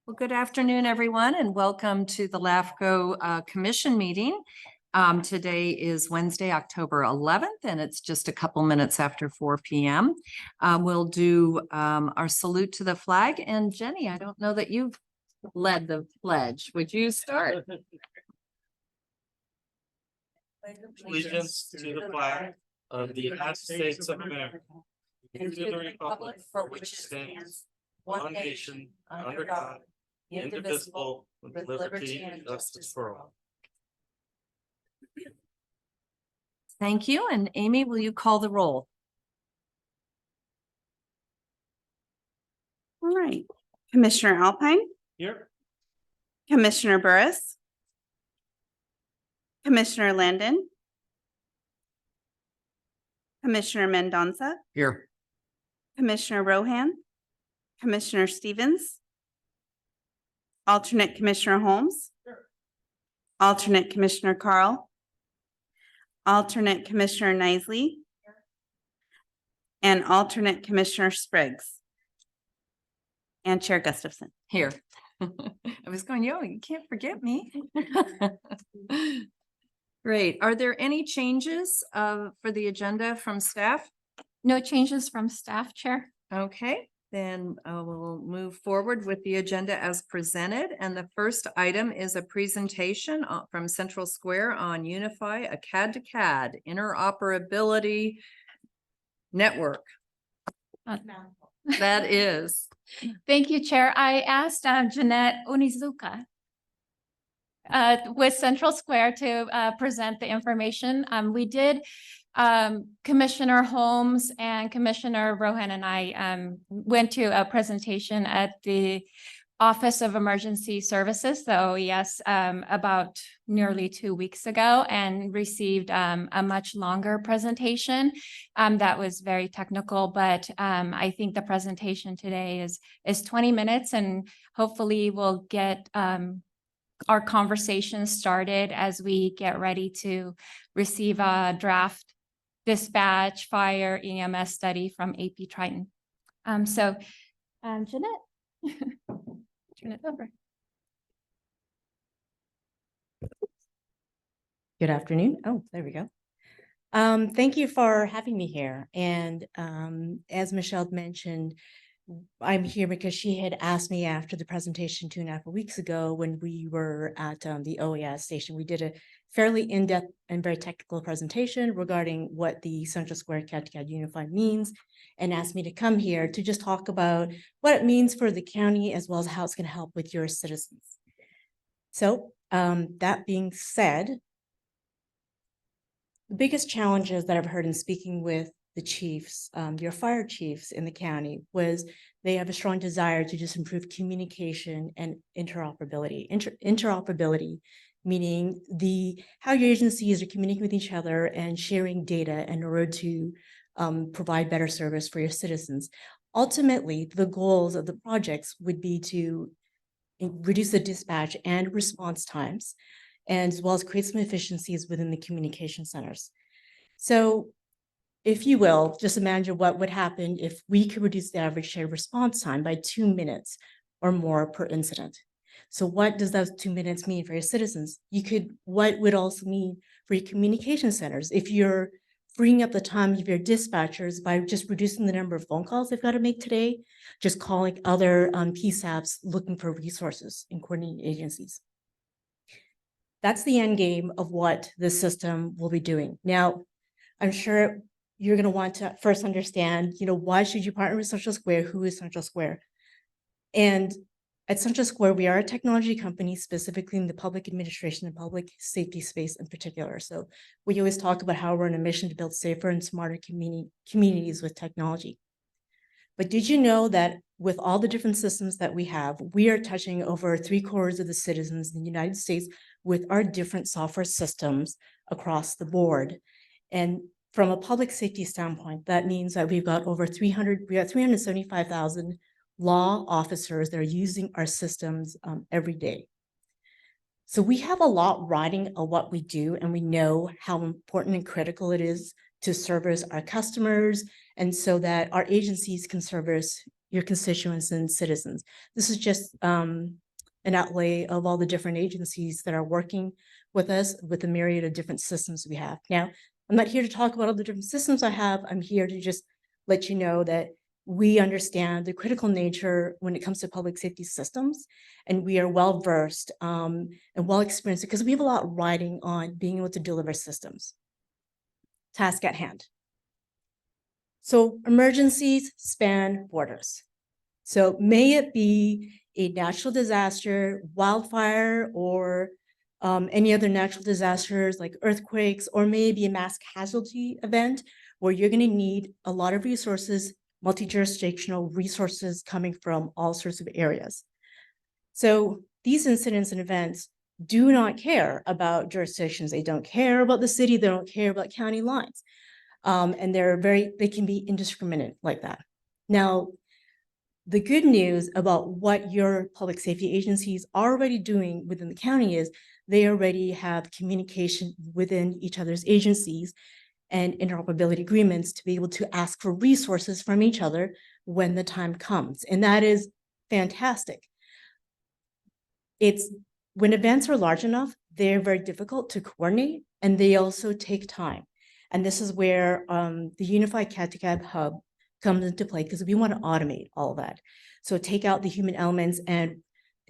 Well, good afternoon, everyone, and welcome to the LAFCO Commission meeting. Today is Wednesday, October 11th, and it's just a couple minutes after 4 p.m. We'll do our salute to the flag. And Jenny, I don't know that you've led the pledge. Would you start? Allegiance to the flag of the United States of America and to the republic for which it stands, one nation, under God, indivisible, with liberty and justice for all. Thank you. And Amy, will you call the roll? All right. Commissioner Alpine, Here. Commissioner Burris, Commissioner Landon, Commissioner Mendonça, Here. Commissioner Rohan, Commissioner Stevens, Alternate Commissioner Holmes, Alternate Commissioner Carl, Alternate Commissioner Nisley, and Alternate Commissioner Spriggs, and Chair Gustafson. Here. I was going, yo, you can't forget me. Great. Are there any changes for the agenda from staff? No changes from staff, Chair. Okay, then we'll move forward with the agenda as presented. And the first item is a presentation from CentralSquare on Unify, a CAD-to-CAD interoperability network. That is. Thank you, Chair. I asked Jeanette Onizuka with CentralSquare to present the information. We did, Commissioner Holmes and Commissioner Rohan and I went to a presentation at the Office of Emergency Services, so yes, about nearly 2 weeks ago, and received a much longer presentation that was very technical, but I think the presentation today is 20 minutes, and hopefully we'll get our conversation started as we get ready to receive a draft dispatch fire EMS study from AP Triton. Jeanette. Turn it over. Good afternoon. Oh, there we go. Thank you for having me here. And as Michelle mentioned, I'm here because she had asked me after the presentation 2.5 weeks ago when we were at the OAS station. We did a fairly in-depth and very technical presentation regarding what the CentralSquare CAD-to-CAD Unify means, and asked me to come here to just talk about what it means for the county as well as how it's going to help with your citizens. So that being said, the biggest challenges that I've heard in speaking with the chiefs, your fire chiefs in the county, was they have a strong desire to just improve communication and interoperability. Interoperability meaning how your agencies are communicating with each other and sharing data in order to provide better service for your citizens. Ultimately, the goals of the projects would be to reduce the dispatch and response times, and as well as create some efficiencies within the communication centers. So if you will, just imagine what would happen if we could reduce the average shared response time by 2 minutes or more per incident. So what does those 2 minutes mean for your citizens? What would also mean for your communication centers if you're freeing up the time of your dispatchers by just reducing the number of phone calls they've got to make today, just calling other PSAPs looking for resources and coordinating agencies. That's the end game of what this system will be doing. Now, I'm sure you're going to want to first understand, why should you partner with CentralSquare? Who is CentralSquare? And at CentralSquare, we are a technology company, specifically in the public administration and public safety space in particular. So we always talk about how we're on a mission to build safer and smarter communities with technology. But did you know that with all the different systems that we have, we are touching over 3/4 of the citizens in the United States with our different software systems across the board? And from a public safety standpoint, that means that we've got over 375,000 law officers that are using our systems every day. So we have a lot riding on what we do, and we know how important and critical it is to service our customers, and so that our agencies can service your constituents and citizens. This is just an outlay of all the different agencies that are working with us with the myriad of different systems we have. Now, I'm not here to talk about all the different systems I have. I'm here to just let you know that we understand the critical nature when it comes to public safety systems, and we are well versed and well experienced because we have a lot riding on being able to deliver systems. Task at hand. So emergencies span borders. So may it be a natural disaster, wildfire, or any other natural disasters like earthquakes, or maybe a mass casualty event where you're going to need a lot of resources, multi-jurisdictional resources coming from all sorts of areas. So these incidents and events do not care about jurisdictions. They don't care about the city. They don't care about county lines. And they can be indiscriminate like that. Now, the good news about what your public safety agencies are already doing within the county is they already have communication within each other's agencies and interoperability agreements to be able to ask for resources from each other when the time comes. And that is fantastic. When events are large enough, they're very difficult to coordinate, and they also take time. And this is where the Unify CAD-to-CAD hub comes into play, because we want to automate all of that. So take out the human elements and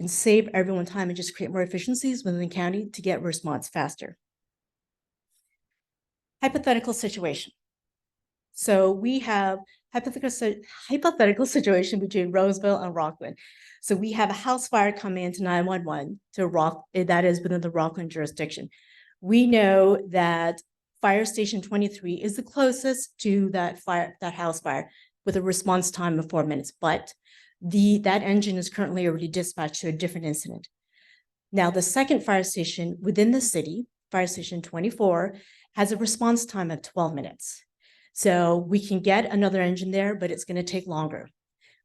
save everyone time and just create more efficiencies within the county to get response faster. Hypothetical situation. So we have hypothetical situation between Roseville and Rockland. So we have a house fire coming into 911 that is within the Rockland jurisdiction. We know that Fire Station 23 is the closest to that house fire with a response time of 4 minutes, but that engine is currently already dispatched to a different incident. Now, the second fire station within the city, Fire Station 24, has a response time of 12 minutes. So we can get another engine there, but it's going to take longer.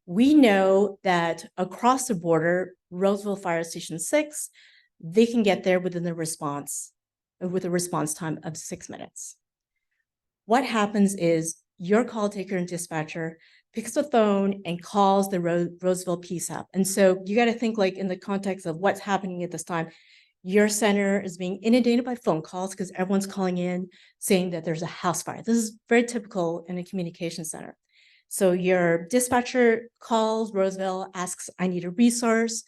We know that across the border, Roseville Fire Station 6, they can get there with a response time of 6 minutes. What happens is your call taker and dispatcher picks the phone and calls the Roseville PSAP. And so you got to think like in the context of what's happening at this time. Your center is being inundated by phone calls because everyone's calling in saying that there's a house fire. This is very typical in a communication center. So your dispatcher calls Roseville, asks, I need a resource.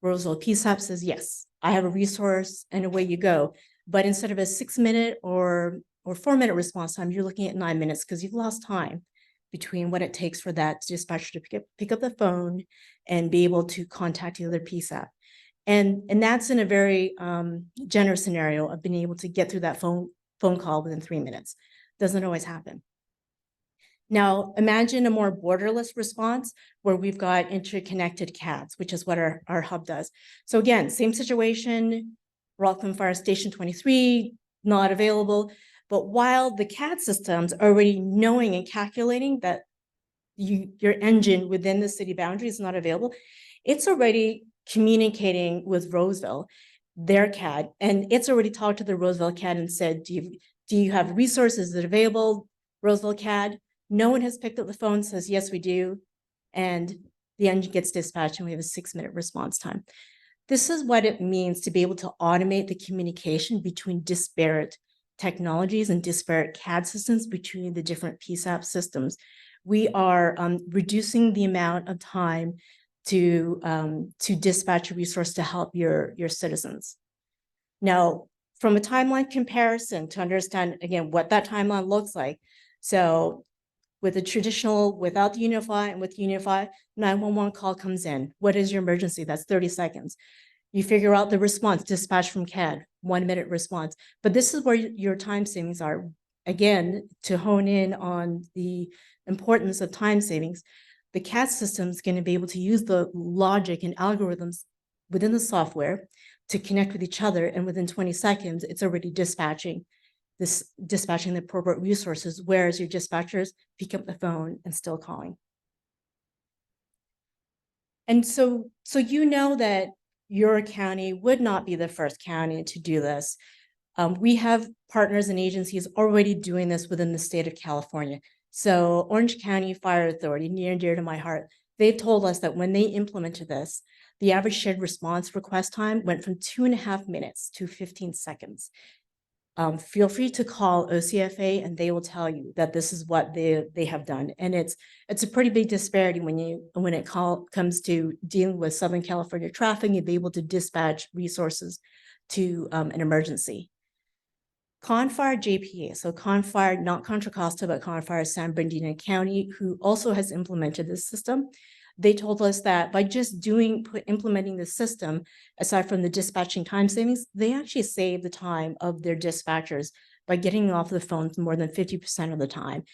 Roseville PSAP says, yes, I have a resource, and away you go. But instead of a 6 minute or 4 minute response time, you're looking at 9 minutes because you've lost time between what it takes for that dispatcher to pick up the phone and be able to contact the other PSAP. And that's in a very generous scenario of being able to get through that phone call within 3 minutes. Doesn't always happen. Now, imagine a more borderless response where we've got interconnected CADs, which is what our hub does. So again, same situation, Rockland Fire Station 23, not available. But while the CAD system's already knowing and calculating that your engine within the city boundary is not available, it's already communicating with Roseville, their CAD, and it's already talked to the Roseville CAD and said, do you have resources that are available? Roseville CAD, no one has picked up the phone, says, yes, we do. And the engine gets dispatched and we have a 6 minute response time. This is what it means to be able to automate the communication between disparate technologies and disparate CAD systems between the different PSAP systems. We are reducing the amount of time to dispatch a resource to help your citizens. Now, from a timeline comparison to understand, again, what that timeline looks like. So with the traditional, without the Unify and with Unify, 911 call comes in. What is your emergency? That's 30 seconds. You figure out the response, dispatch from CAD, 1 minute response. But this is where your time savings are. Again, to hone in on the importance of time savings, the CAD system is going to be able to use the logic and algorithms within the software to connect with each other. And within 20 seconds, it's already dispatching the appropriate resources, whereas your dispatchers pick up the phone and still calling. And so you know that your county would not be the first county to do this. We have partners and agencies already doing this within the state of California. So Orange County Fire Authority, near and dear to my heart, they've told us that when they implemented this, the average shared response request time went from 2.5 minutes to 15 seconds. Feel free to call OCFA and they will tell you that this is what they have done. And it's a pretty big disparity when it comes to dealing with Southern California traffic and be able to dispatch resources to an emergency. Confire JPA, so Confire, not Contra Costa, but Confire San Bernardino County, who also has implemented this system. They told us that by just implementing the system, aside from the dispatching time savings, they actually save the time of their dispatchers by getting off the phone more than 50% of the time.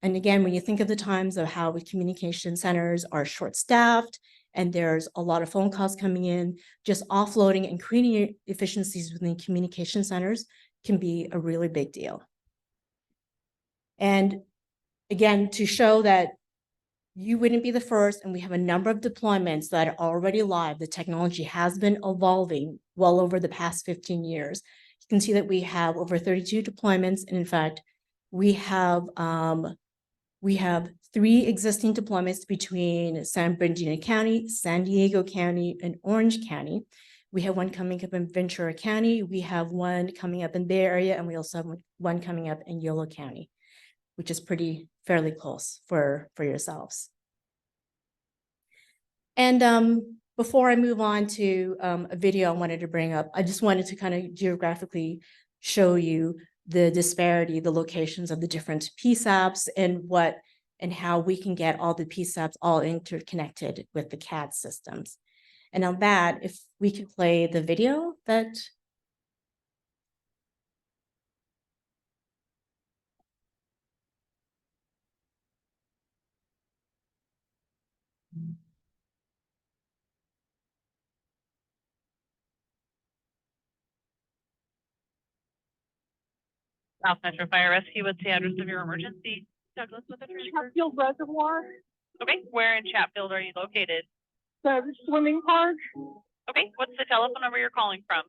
And again, when you think of the times of how communication centers are short-staffed and there's a lot of phone calls coming in, just offloading and creating efficiencies within communication centers can be a really big deal. And again, to show that you wouldn't be the first, and we have a number of deployments that are already live. The technology has been evolving well over the past 15 years. You can see that we have over 32 deployments, and in fact, we have 3 existing deployments between San Bernardino County, San Diego County, and Orange County. We have one coming up in Ventura County. We have one coming up in Bay Area, and we also have one coming up in Yolo County, which is fairly close for yourselves. And before I move on to a video I wanted to bring up, I just wanted to kind of geographically show you the disparity, the locations of the different PSAPs and how we can get all the PSAPs all interconnected with the CAD systems. And on that, if we could play the video that South Metro Fire Rescue, what's the address of your emergency? Douglas with the transfer. Chatfield Reservoir, Okay, where in Chatfield are you located? the swimming park. Okay, what's the telephone number you're calling from?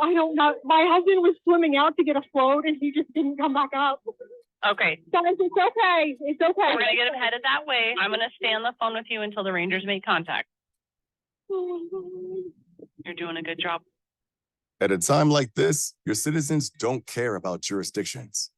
I don't know. My husband was swimming out to get a float and he just didn't come back up. Okay, Guys, it's okay. It's okay. we're gonna get him headed that way. I'm gonna stay on the phone with you until the Rangers make contact. You're doing a good job. At a time like this, your citizens don't care about jurisdictions.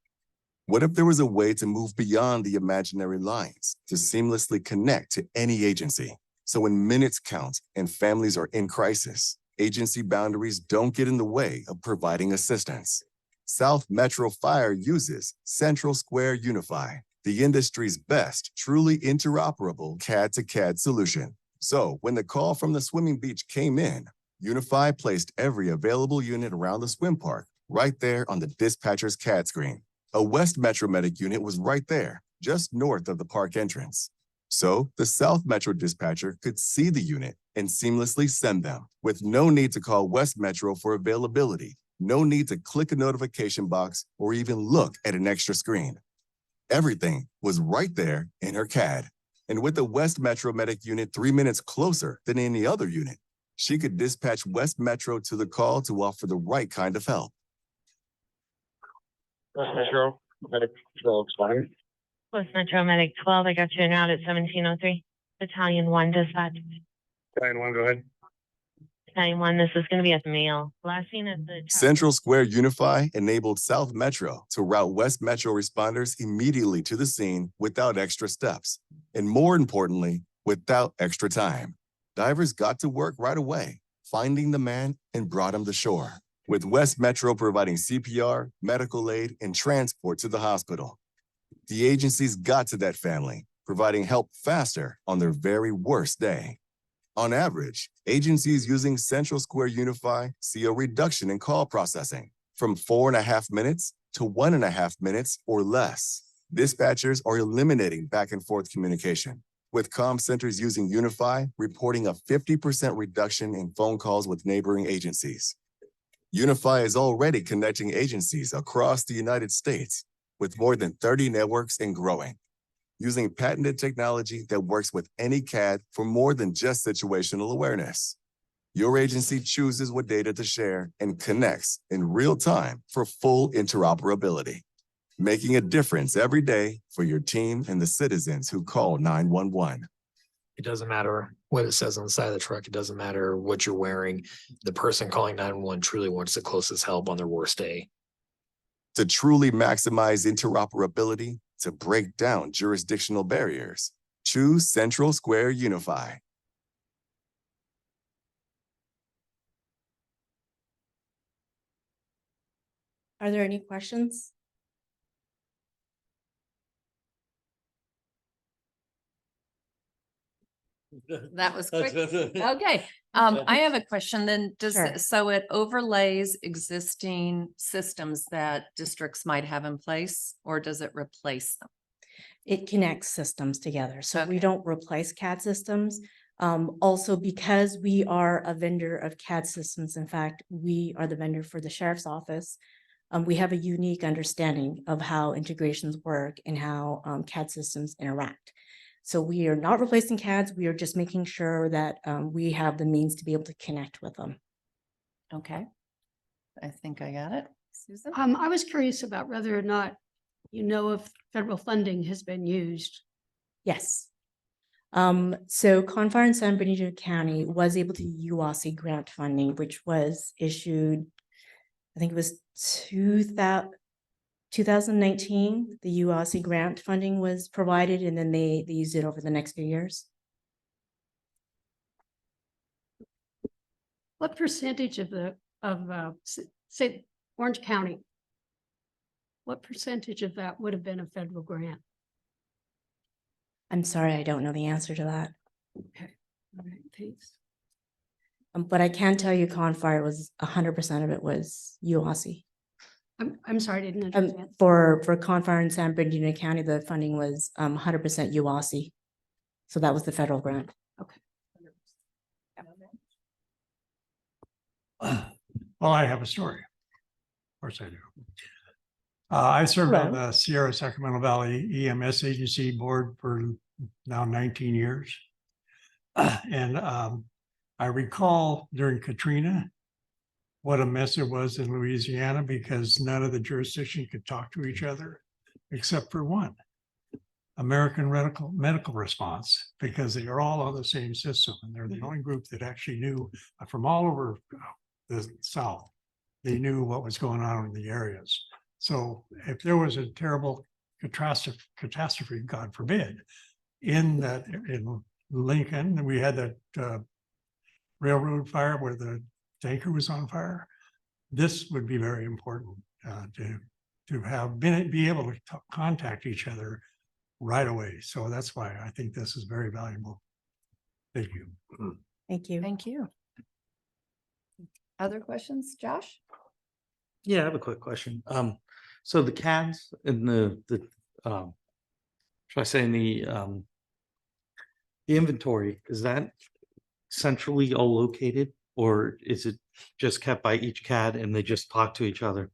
What if there was a way to move beyond the imaginary lines, to seamlessly connect to any agency? So when minutes count and families are in crisis, agency boundaries don't get in the way of providing assistance. South Metro Fire uses CentralSquare Unify, the industry's best, truly interoperable CAD-to-CAD solution. So when the call from the swimming beach came in, Unify placed every available unit around the swim park right there on the dispatcher's CAD screen. A West Metro Medic unit was right there, just north of the park entrance. So the South Metro dispatcher could see the unit and seamlessly send them with no need to call West Metro for availability, no need to click a notification box or even look at an extra screen. Everything was right there in her CAD. And with the West Metro Medic unit 3 minutes closer than any other unit, she could dispatch West Metro to the call to offer the right kind of help. West Metro, Medic 12, fine. West Metro Medic 12, I got you en route at 1703. Battalion 1 dispatch. Battalion 1, go ahead. Battalion 1, this is going to be at the Mayo. Last seen at the CentralSquare Unify enabled South Metro to route West Metro responders immediately to the scene without extra steps, and more importantly, without extra time. Divers got to work right away, finding the man and brought him to shore, with West Metro providing CPR, medical aid, and transport to the hospital. The agencies got to that family, providing help faster on their very worst day. On average, agencies using CentralSquare Unify see a reduction in call processing from 4.5 minutes to 1.5 minutes or less. Dispatchers are eliminating back and forth communication, with comm centers using Unify reporting a 50% reduction in phone calls with neighboring agencies. Unify is already connecting agencies across the United States with more than 30 networks and growing, using patented technology that works with any CAD for more than just situational awareness. Your agency chooses what data to share and connects in real time for full interoperability, making a difference every day for your team and the citizens who call 911. It doesn't matter what it says on the side of the truck. It doesn't matter what you're wearing. The person calling 911 truly wants the closest help on their worst day. To truly maximize interoperability, to break down jurisdictional barriers, choose CentralSquare Unify. Are there any questions? That was quick. Okay, I have a question then. Sure. So it overlays existing systems that districts might have in place, or does it replace them? It connects systems together. So we Okay. don't replace CAD systems. Also, because we are a vendor of CAD systems, in fact, we are the vendor for the sheriff's office. We have a unique understanding of how integrations work and how CAD systems interact. So we are not replacing CADs. We are just making sure that we have the means to be able to connect with them. Okay. I think I got it. Susan? I was curious about whether or not you know if federal funding has been used. Yes. So Confire in San Bernardino County was able to UOSI grant funding, which was issued, I think it was 2019, the UOSI grant funding was provided, and then they used it over the next few years. What percentage of say Orange County? What percentage of that would have been a federal grant? I'm sorry, I don't know the answer to that. Okay, all right, thanks. But I can tell you Confire was 100% of it was UOSI. I'm sorry, I didn't understand. For Confire in San Bernardino County, the funding was 100% UOSI. So that was the federal grant. Okay. Well, I have a story. Of course I do. I served on the Sierra Sacramento Valley EMS Agency Board for now 19 years. And I recall during Katrina, what a mess it was in Louisiana because none of the jurisdiction could talk to each other except for one, American Medical Response, because they are all on the same system. And they're the only group that actually knew from all over the South. They knew what was going on in the areas. So if there was a terrible catastrophe, God forbid, in Lincoln, we had that railroad fire where the tanker was on fire. This would be very important to have be able to contact each other right away. So that's why I think this is very valuable. Thank you. Thank you. Thank you. Other questions, Josh? Yeah, I have a quick question. So the CADs in should I say in the inventory, is that centrally all located, or is it just kept by each CAD and they just talk to each other?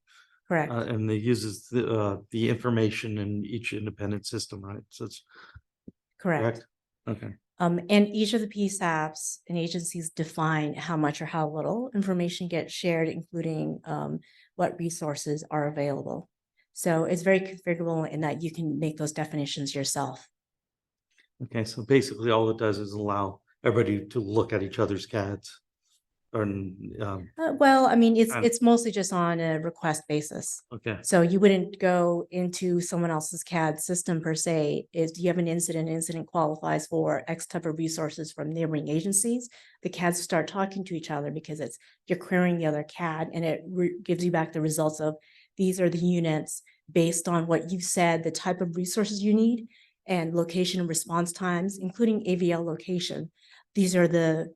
Correct. And they uses the information in each independent system, right? So it's Correct. Okay. And each of the PSAPs and agencies define how much or how little information gets shared, including what resources are available. So it's very configurable in that you can make those definitions yourself. Okay, so basically all it does is allow everybody to look at each other's CADs. Or Well, I mean, kind of- it's mostly just on a request basis. okay. So you wouldn't go into someone else's CAD system per se. If you have an incident qualifies for X type of resources from neighboring agencies, the CADs start talking to each other because you're querying the other CAD and it gives you back the results of these are the units based on what you've said, the type of resources you need and location and response times, including AVL location. These are the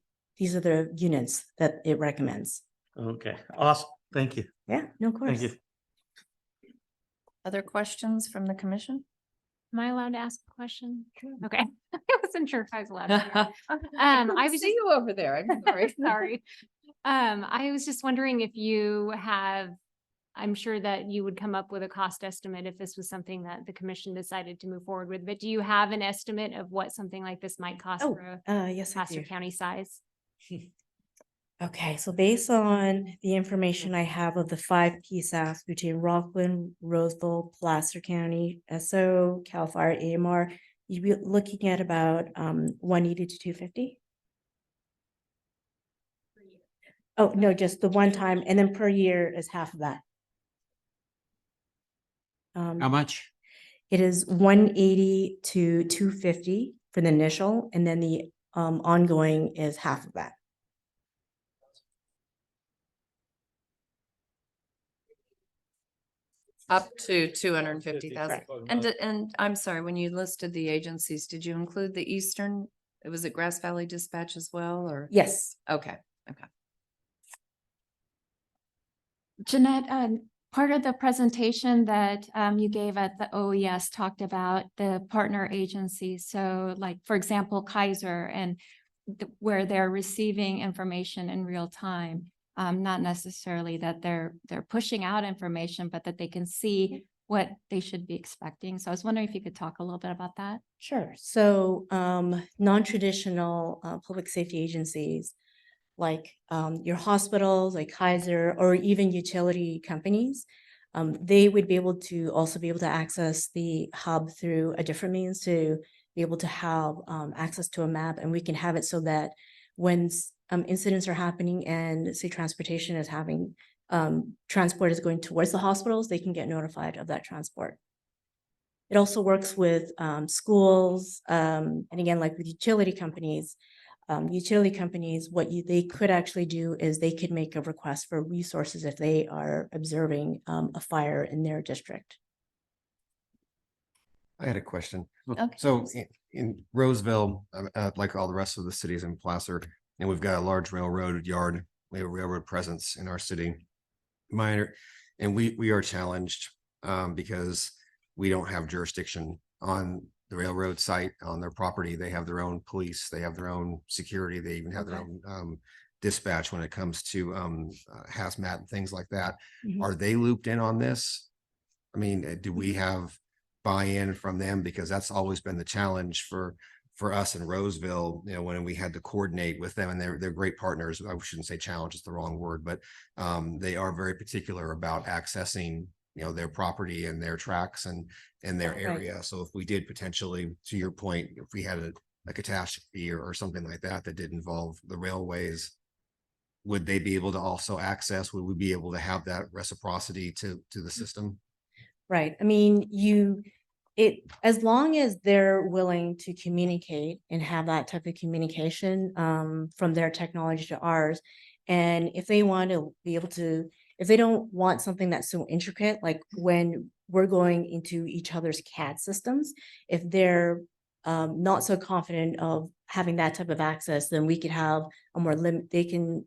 units that it recommends. Okay, awesome. Thank you. Yeah, no, of course. Thank you. Other questions from the commission? Am I allowed to ask a question? Okay, I wasn't sure if I was allowed. to. I see you over there. I'm sorry. Sorry. I was just wondering if you have, I'm sure that you would come up with a cost estimate if this was something that the commission decided to move forward with, but do you have an estimate of what something like this might cost for a Yes, I Placer do. County size? Okay, so based on the information I have of the 5 PSAFs between Rockland, Roseville, Placer County, SO, CAL FIRE, AMR, you'd be looking at about 180 to 250. Oh, no, just the one time, and then per year is half of that. How much? It is 180 to 250 for the initial, and then the ongoing is half of that. Up to 250,000. And I'm sorry, when you listed the agencies, did you include the Eastern? Was it Grass Valley Dispatch as well, or? Yes. Okay, okay. Jeanette, part of the presentation that you gave at the OES talked about the partner agencies. So like, for example, Kaiser and where they're receiving information in real time. Not necessarily that they're pushing out information, but that they can see what they should be expecting. So I was wondering if you could talk a little bit about that. Sure. So non-traditional public safety agencies like your hospitals, like Kaiser, or even utility companies, they would be able to access the hub through a different means to be able to have access to a map, and we can have it so that when incidents are happening and say transportation is having transport is going towards the hospitals, they can get notified of that transport. It also works with schools, and again, like with utility companies, what they could actually do is they could make a request for resources if they are observing a fire in their district. I had a question. Okay. So in Roseville, like all the rest of the cities in Placer, and we've got a large railroad yard, we have a railroad presence in our city. And we are challenged because we don't have jurisdiction on the railroad site, on their property. They have their own police, they have their own security, they even have their own dispatch when it comes to hazmat and things like that. Mhm. Are they looped in on this? I mean, do we have buy-in from them? Because that's always been the challenge for us in Roseville, you know, when we had to coordinate with them, and they're great partners. I shouldn't say challenge, is the wrong word, but they are very particular about accessing, you know, their property and their tracks and their area. So if we did potentially, to your point, if we had a catastrophe or something like that that did involve the railways, would they be able to also access? Would we be able to have that reciprocity to the system? Right. I mean, as long as they're willing to communicate and have that type of communication from their technology to ours, and if they want to be able to, if they don't want something that's so intricate, like when we're going into each other's CAD systems, if they're not so confident of having that type of access, then we could have a more they can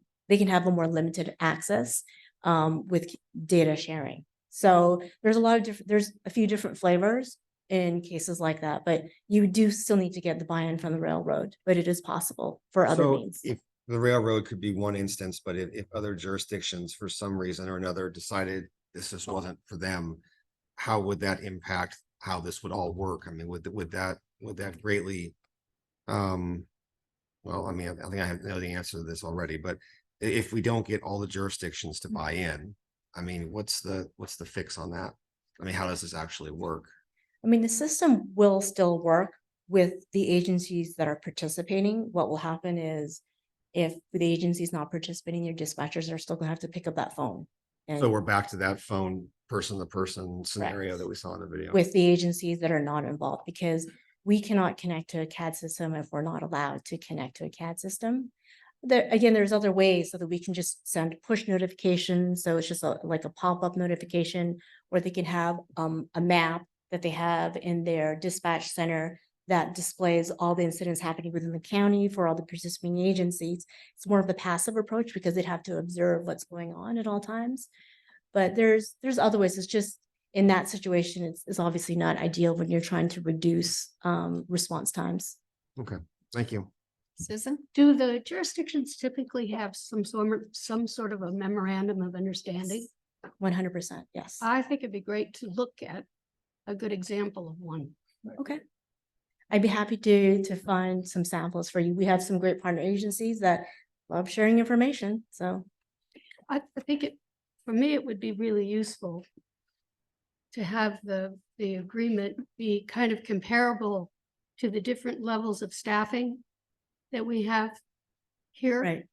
have a more limited access with data sharing. So there's a few different flavors in cases like that, but you do still need to get the buy-in from the railroad, but it is possible for other means. If the railroad could be one instance, but if other jurisdictions for some reason or another decided this just wasn't for them, how would that impact how this would all work? I mean, would that greatly, well, I mean, I think I know the answer to this already, but if we don't get all the jurisdictions to buy in, I mean, what's the fix on that? I mean, how does this actually work? I mean, the system will still work with the agencies that are participating. What will happen is if the agency is not participating, your dispatchers are still gonna have to pick up that phone. So we're back to that phone person to person scenario Correct. that we saw in the video. With the agencies that are not involved, because we cannot connect to a CAD system if we're not allowed to connect to a CAD system. There's other ways so that we can just send push notifications. So it's just like a pop-up notification, where they can have a map that they have in their dispatch center that displays all the incidents happening within the county for all the participating agencies. It's more of the passive approach because they'd have to observe what's going on at all times. But there's other ways. It's just in that situation, it's obviously not ideal when you're trying to reduce response times. Okay, thank you. Susan? Do the jurisdictions typically have some sort of a memorandum of understanding? 100%, yes. I think it'd be great to look at a good example of one. Okay. I'd be happy to find some samples for you. We have some great partner agencies that love sharing information, so. I think for me, it would be really useful to have the agreement be kind of comparable to the different levels of staffing that we have here. Right.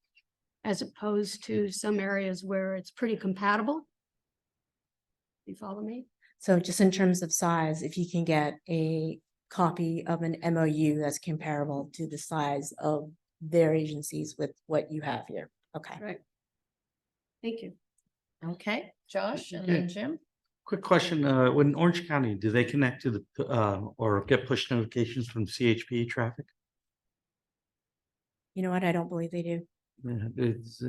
As opposed to some areas where it's pretty compatible. You follow me? So just in terms of size, if you can get a copy of an MOU that's comparable to the size of their agencies with what you have here. Okay. Right. Thank you. Okay, Josh and Okay. then Jim. Quick question, in Orange County, do they connect to the, or get push notifications from CHP traffic? You know what? I don't believe they do. Yeah, it's,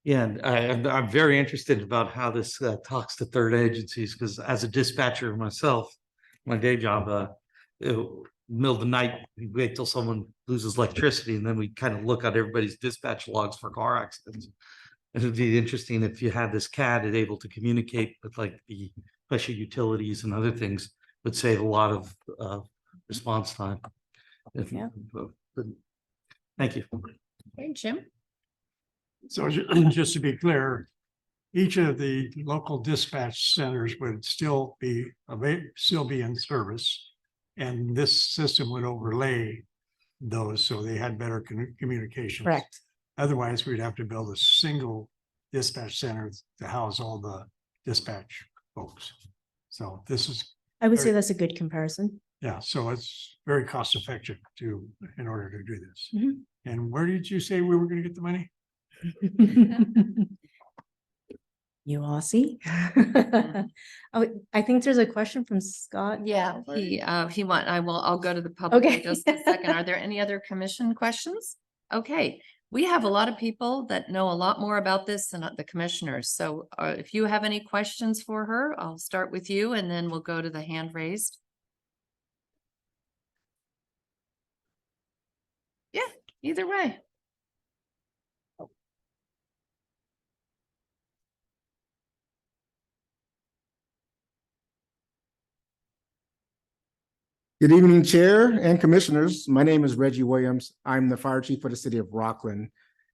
yeah, and I'm very interested about how this talks to third agencies, because as a dispatcher myself, my day job, middle of the night, we wait till someone loses electricity, and then we kind of look at everybody's dispatch logs for car accidents. It would be interesting if you had this CAD is able to communicate with like the special utilities and other things, would save a lot of response time. Yeah. But thank you. Okay, Jim. So just to be clear, each of the local dispatch centers would still be in service. And this system would overlay those so they had better communication. Correct. Otherwise, we'd have to build a single dispatch center to house all the dispatch folks. So this is, I would say that's a good comparison. yeah, so it's very cost effective in order to do this. Mhm. And where did you say we were going to get the money? You all see? Oh, I think there's a question from Scott. Yeah, I'll go to the public Okay. in just a second. Are there any other commission questions? Okay, we have a lot of people that know a lot more about this than the commissioners. So if you have any questions for her, I'll start with you and then we'll go to the hand raised. Yeah, either way. Good evening, Chair and Commissioners. My name is Reggie Williams. I'm the Fire Chief for the City of Rockland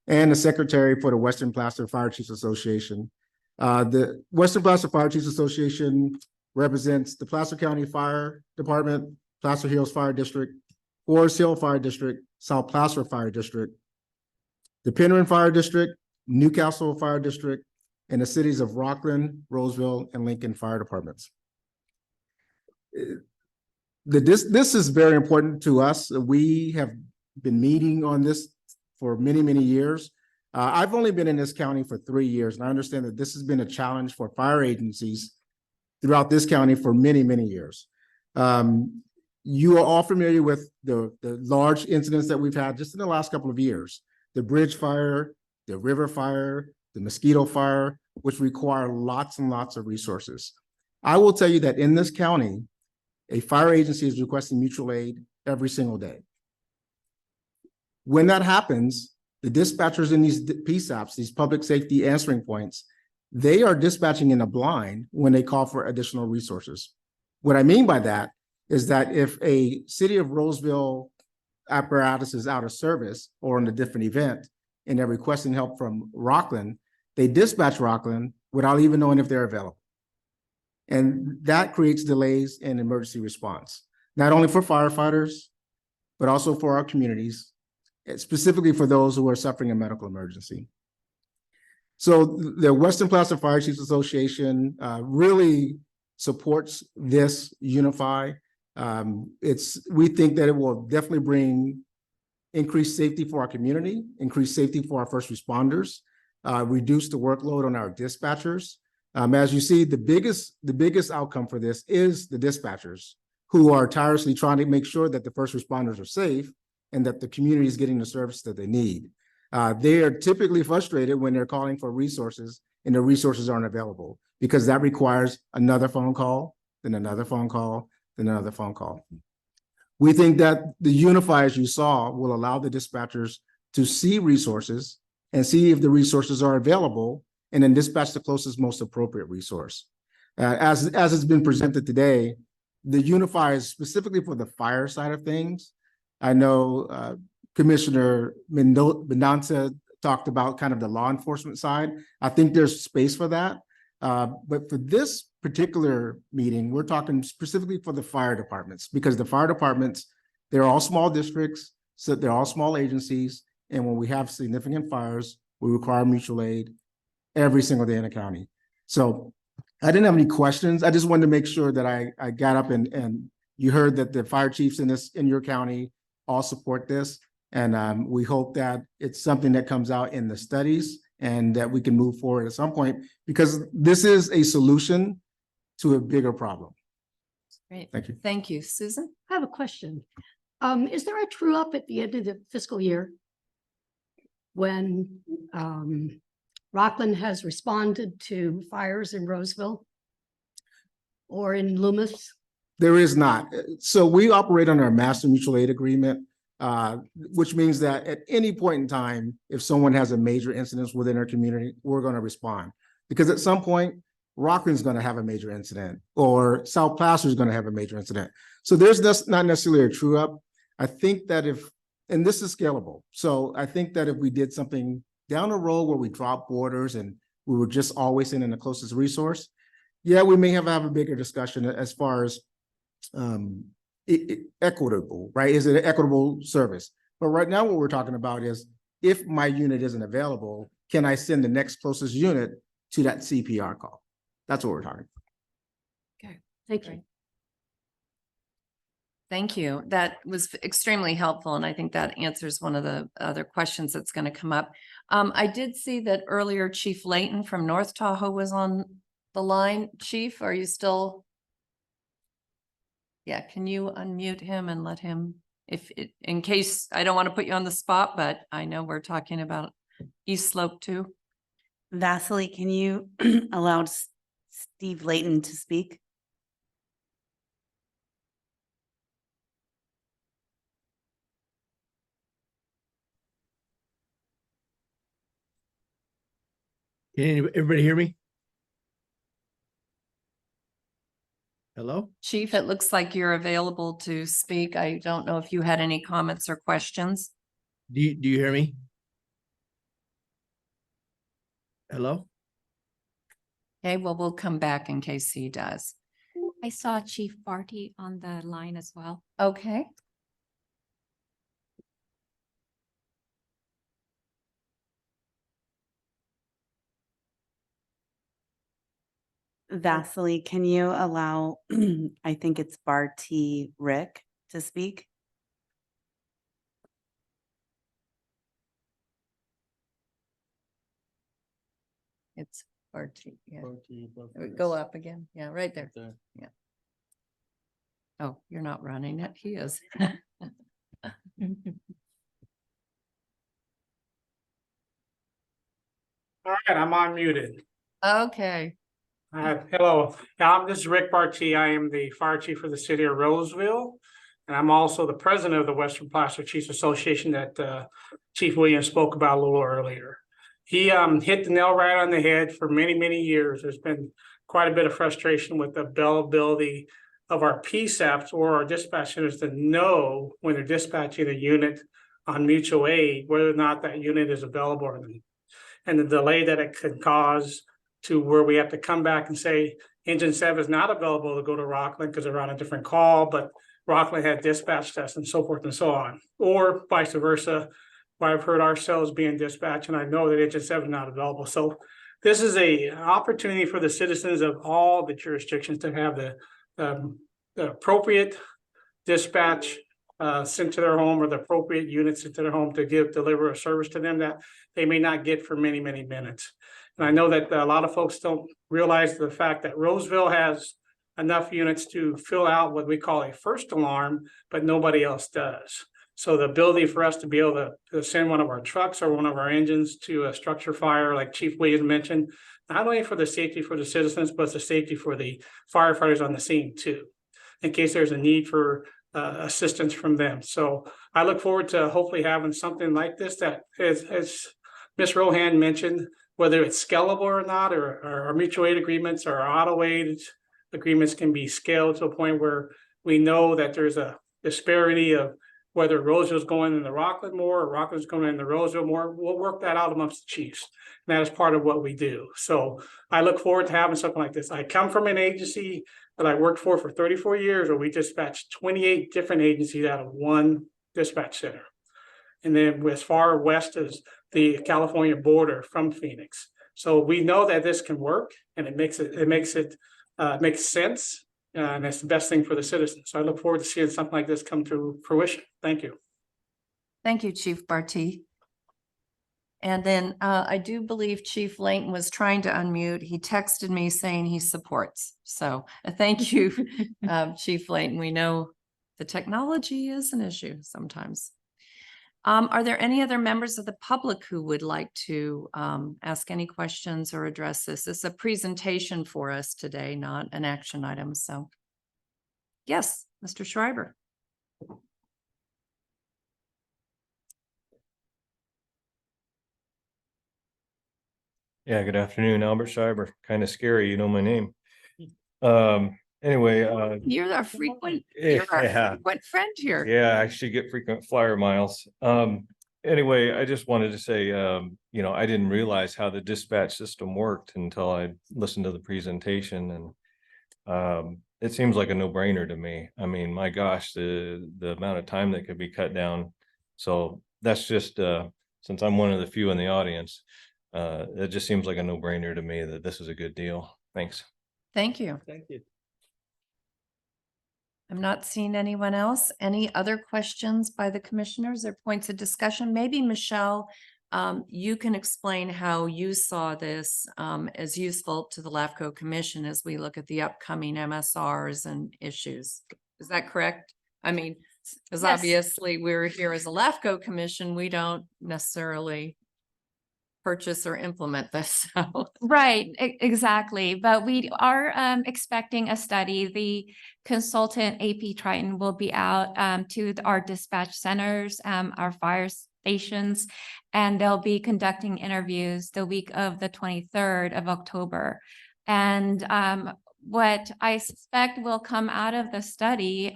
and the Secretary for the Western Placer Fire Chiefs Association. The Western Placer Fire Chiefs Association represents the Placer County Fire Department, Placer Hills Fire District, Forest Hill Fire District, South Placer Fire District, the Penryn Fire District, Newcastle Fire District, and the cities of Rockland, Roseville, and Lincoln Fire Departments. This is very important to us. We have been meeting on this for many, many years. I've only been in this county for 3 years, and I understand that this has been a challenge for fire agencies throughout this county for many, many years. You are all familiar with the large incidents that we've had just in the last couple of years. The bridge fire, the river fire, the mosquito fire, which require lots and lots of resources. I will tell you that in this county, a fire agency is requesting mutual aid every single day. When that happens, the dispatchers in these PSAPs, these public safety answering points, they are dispatching in a blind when they call for additional resources. What I mean by that is that if a City of Roseville apparatus is out of service or in a different event and they're requesting help from Rockland, they dispatch Rockland without even knowing if they're available. And that creates delays in emergency response, not only for firefighters, but also for our communities, specifically for those who are suffering a medical emergency. So the Western Placer Fire Chiefs Association really supports this Unify. We think that it will definitely bring increased safety for our community, increased safety for our first responders, reduce the workload on our dispatchers. As you see, the biggest outcome for this is the dispatchers who are tirelessly trying to make sure that the first responders are safe and that the community is getting the service that they need. They are typically frustrated when they're calling for resources and the resources aren't available because that requires another phone call, then another phone call, then another phone call. We think that the Unify, as you saw, will allow the dispatchers to see resources and see if the resources are available and then dispatch the closest, most appropriate resource. As it's been presented today, the Unify is specifically for the fire side of things. I know Commissioner Mendoza talked about kind of the law enforcement side. I think there's space for that. But for this particular meeting, we're talking specifically for the fire departments because the fire departments They're all small districts, so they're all small agencies. And when we have significant fires, we require mutual aid every single day in the county. So I didn't have any questions. I just wanted to make sure that I got up and you heard that the fire chiefs in your county all support this. And we hope that it's something that comes out in the studies and that we can move forward at some point, because this is a solution to a bigger problem. Great. Thank you. Thank you. Susan? I have a question. Is there a true up at the end of the fiscal year? When Rockland has responded to fires in Roseville or in Loomis? There is not. So we operate under a master mutual aid agreement, which means that at any point in time, if someone has a major incident within our community, we're going to respond. Because at some point, Rockland's going to have a major incident, or South Placer is going to have a major incident. So there's not necessarily a true up. I think that and this is scalable. So I think that if we did something down the road where we drop borders and we were just always sending the closest resource, yeah, we may have a bigger discussion as far as equitable, right? Is it an equitable service? But right now what we're talking about is, if my unit isn't available, can I send the next closest unit to that CPR call? That's what we're talking about. Okay, thank you. Thank you. That was extremely helpful. And I think that answers one of the other questions that's going to come up. I did see that earlier Chief Layton from North Tahoe was on the line. Chief, are you still? Yeah, can you unmute him and let him, in case, I don't want to put you on the spot, but I know we're talking about East Slope too. Vasily, can you allow Steve Layton to speak? Can everybody hear me? Hello? Chief, it looks like you're available to speak. I don't know if you had any comments or questions. Do you hear me? Hello? Okay, well, we'll come back in case he does. I saw Chief Barty on the line as well. Okay. Vasily, can you allow, I think it's Barty Rick to speak? It's Barty. Yeah. Go up again. Yeah, right there. Yeah. Oh, you're not running it. He is. All right, I'm unmuted. Okay. Hello, this is Rick Barty. I am the fire chief for the city of Roseville, and I'm also the president of the Western Placer Chiefs Association that Chief Williams spoke about a little earlier. He hit the nail right on the head. For many, many years, there's been quite a bit of frustration with the availability of our PSAPs or our dispatch centers to know when they're dispatching a unit on mutual aid, whether or not that unit is available or not. And the delay that it could cause to where we have to come back and say, engine 7 is not available to go to Rockland because they're on a different call, but Rockland had dispatched us and so forth and so on. Or vice versa, where I've heard our cells being dispatched and I know that engine 7 is not available. So this is an opportunity for the citizens of all the jurisdictions to have the appropriate dispatch sent to their home, or the appropriate units sent to their home to deliver a service to them that they may not get for many, many minutes. And I know that a lot of folks don't realize the fact that Roseville has enough units to fill out what we call a first alarm, but nobody else does. So the ability for us to be able to send one of our trucks or one of our engines to a structure fire, like Chief Williams mentioned, not only for the safety for the citizens, but it's the safety for the firefighters on the scene too, in case there's a need for assistance from them. So I look forward to hopefully having something like this that, as Ms. Rohan mentioned, whether it's scalable or not, or our mutual aid agreements or our auto aid agreements can be scaled to a point where we know that there's a disparity of whether Roseville's going in the Rockland more or Rockland's going in the Roseville more. We'll work that out amongst the chiefs. And that is part of what we do. So I look forward to having something like this. I come from an agency that I worked for 34 years, where we dispatched 28 different agencies out of one dispatch center. And then as far west as the California border from Phoenix. So we know that this can work, and it makes sense. And it's the best thing for the citizens. So I look forward to seeing something like this come to fruition. Thank you. Thank you, Chief Barty. And then I do believe Chief Layton was trying to unmute. He texted me saying he supports. So thank you, Chief Layton. We know the technology is an issue sometimes. Are there any other members of the public who would like to ask any questions or address this? This is a presentation for us today, not an action item. So yes, Mr. Schreiber. Yeah, good afternoon, Albert Schreiber. Kind of scary, you know my name. Anyway, You're our frequent friend here. Yeah, I actually get frequent flyer miles. Anyway, I just wanted to say, you know, I didn't realize how the dispatch system worked until I listened to the presentation, and it seems like a no-brainer to me. I mean, my gosh, the amount of time that could be cut down. So that's just since I'm one of the few in the audience, it just seems like a no-brainer to me that this is a good deal. Thanks. Thank you. Thank you. I'm not seeing anyone else. Any other questions by the commissioners or points of discussion? Maybe Michelle, you can explain how you saw this as useful to the LAFCO Commission as we look at the upcoming MSRs and issues. Is that correct? I mean, because Yes. obviously we're here as a LAFCO Commission, we don't necessarily purchase or implement this. So. Right, exactly. But we are expecting a study. The consultant AP Triton will be out to our dispatch centers, our fire stations, and they'll be conducting interviews the week of the 23rd of October. And what I suspect will come out of the study,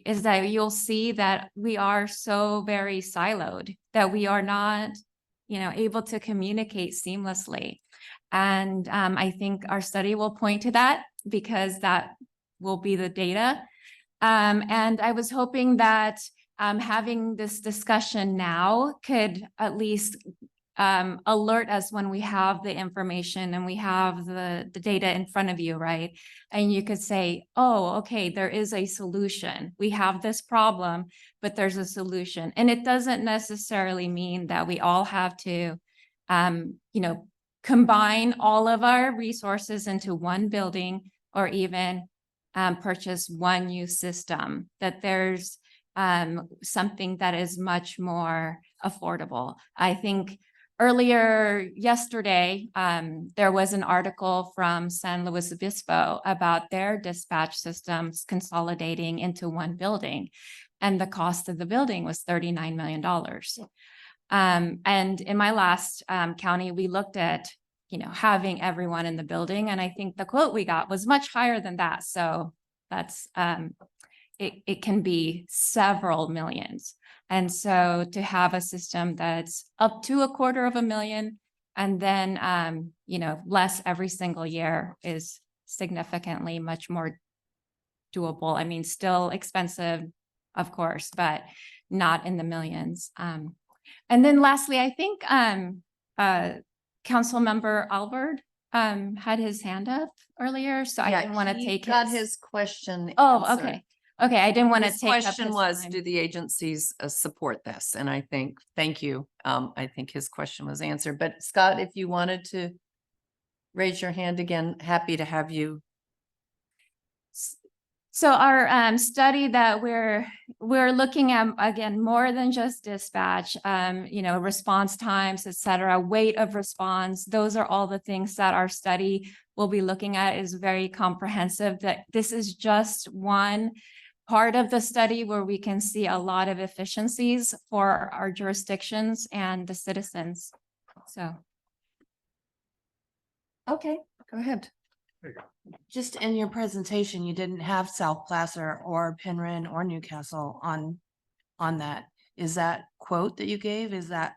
is that you'll see that we are so very siloed, that we are not, you know, able to communicate seamlessly. And I think our study will point to that, because that will be the data. And I was hoping that having this discussion now could at least alert us when we have the information and we have the data in front of you, right? And you could say, oh, okay, there is a solution. We have this problem, but there's a solution. And it doesn't necessarily mean that we all have to, you know, combine all of our resources into one building, or even purchase one new system, that there's something that is much more affordable. I think earlier yesterday, there was an article from San Luis Obispo about their dispatch systems consolidating into one building, and the cost of the building was $39 million. And in my last county, we looked at, you know, having everyone in the building, and I think the quote we got was much higher than that. So that's it can be several millions. And so to have a system that's up to $250,000 and then, you know, less every single year is significantly much more doable. I mean, still expensive, of course, but not in the millions. And then lastly, I think Council Member Albert had his hand up earlier, so I didn't want to take got his question. Oh, answered. okay. Okay, I didn't want to His take up question his was, time. do the agencies support this? And I think, thank you. I think his question was answered. But Scott, if you wanted to raise your hand again, happy to have you. So our study that we're looking at, again, more than just dispatch, you know, response times, et cetera, weight of response. Those are all the things that our study will be looking at. Is very comprehensive. That this is just one part of the study where we can see a lot of efficiencies for our jurisdictions and the citizens. So. Okay, go ahead. Just in your presentation, you didn't have South Placer or Penryn or Newcastle on that. Is that quote that you gave, is that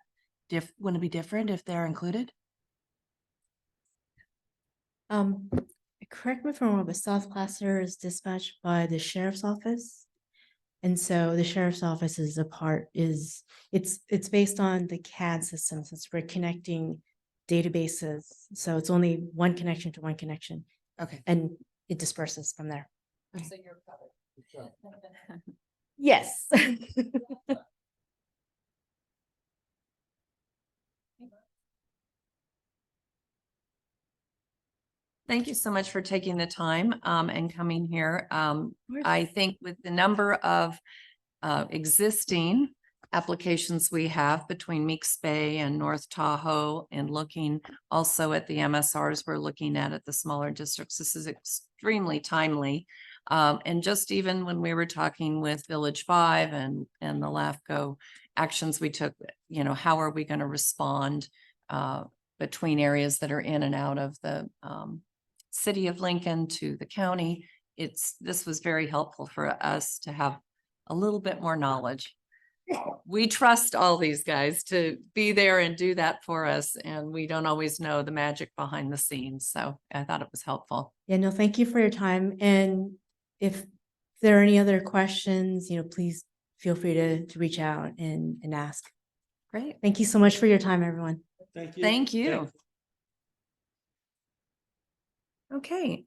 wouldn't it be different if they're included? correct me if I'm wrong, but South Placer is dispatched by the sheriff's office. And so the sheriff's office is it's based on the CAD system, since we're connecting databases. So it's only one connection to one connection. Okay. And it disperses from there. So you're covered. Yes. Thank you so much for taking the time and coming here. I think with the number of existing applications we have between Meeks Bay and North Tahoe, and looking also at the MSRs we're looking at the smaller districts, this is extremely timely. And just even when we were talking with Village 5 and the LAFCO actions we took, you know, how are we going to respond between areas that are in and out of the city of Lincoln to the county? This was very helpful for us to have a little bit more knowledge. We trust all these guys to be there and do that for us, and we don't always know the magic behind the scenes. So I thought it was helpful. Yeah, no, thank you for your time. And if there are any other questions, please feel free to reach out and ask. Great. Thank you so much for your time, everyone. Thank you. Thank you. Okay,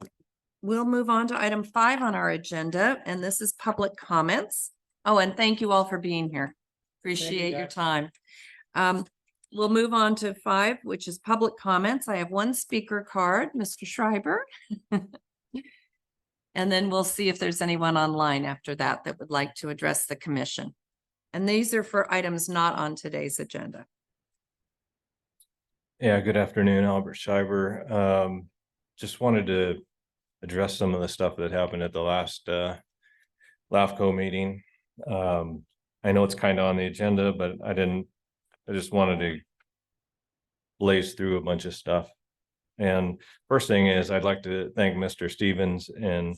we'll move on to item 5 on our agenda, and this is public comments. Oh, and thank you all for being here. Appreciate your time. We'll move on to 5, which is public comments. I have one speaker card, Mr. Schreiber. And then we'll see if there's anyone online after that that would like to address the commission. And these are for items not on today's agenda. Yeah, good afternoon, Albert Schreiber. Just wanted to address some of the stuff that happened at the last LAFCO meeting. I know it's kind of on the agenda, but I just wanted to blaze through a bunch of stuff. And first thing is, I'd like to thank Mr. Stevens and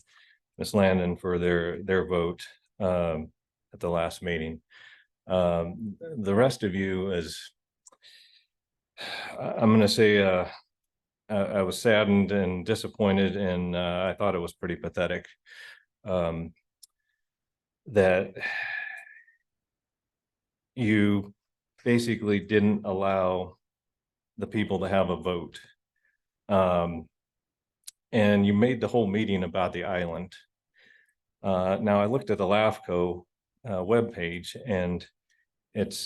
Ms. Landon for their vote at the last meeting. The rest of you I'm going to say, I was saddened and disappointed, and I thought it was pretty pathetic that you basically didn't allow the people to have a vote. And you made the whole meeting about the island. Now I looked at the LAFCO webpage, and it